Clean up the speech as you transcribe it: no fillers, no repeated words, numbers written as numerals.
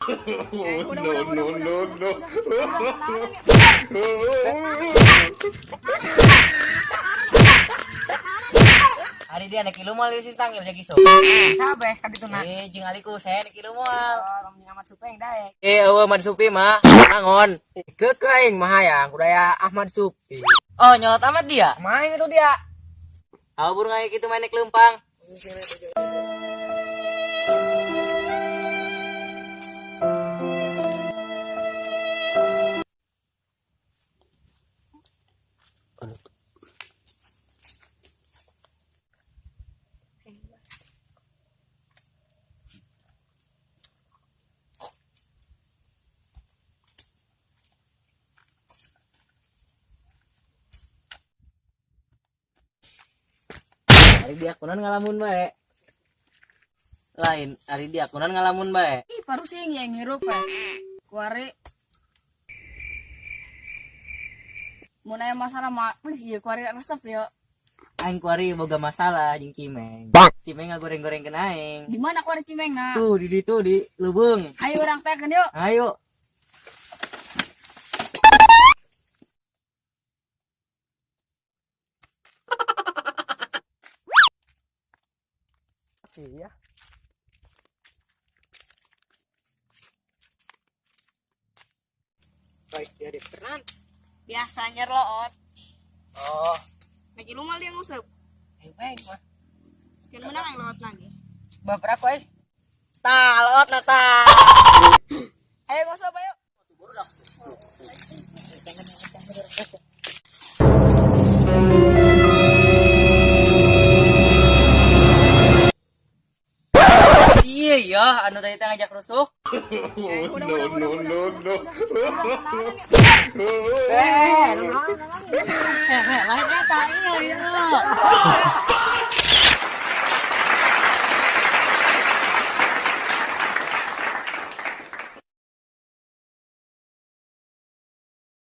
Hari dia nak kilo mal sis tanggil jadi so. Sabe kan itu nak. Jeung aliku saya nak kilo mal. Ahmad Supeng dae. Eueuh Ahmad Supi mah angon. Ke aing mah hayang budaya Ahmad Supi. Oh nyolot amat dia. Main itu dia. Abur ngai kitu main kelempang. Ari dia kunan ngalamun bae. Lain, ari dia kunan ngalamun bae. Ih baru sih yang ngirup kuari. Mun aya masalah mah please ieu kuari resep yo. Aing kuari boga masalah jeung Cimeng. Cimeng ngagoreng-goreng keun aing. Di mana kuari Cimengna? Tuh di ditu di lubung. Ayo urang tekeun yuk. Ayo. Iya. Baik dia diperan. Biasanya loot. Oh, Lagi lu mal dia ngusep. Mah. Kan menang yang loot lagi. bapak aku tah lot na tah. Ayo ngusep ayo. Iya ya, anu tadi teh ngajak rusuh. Eh, Lain eta iya.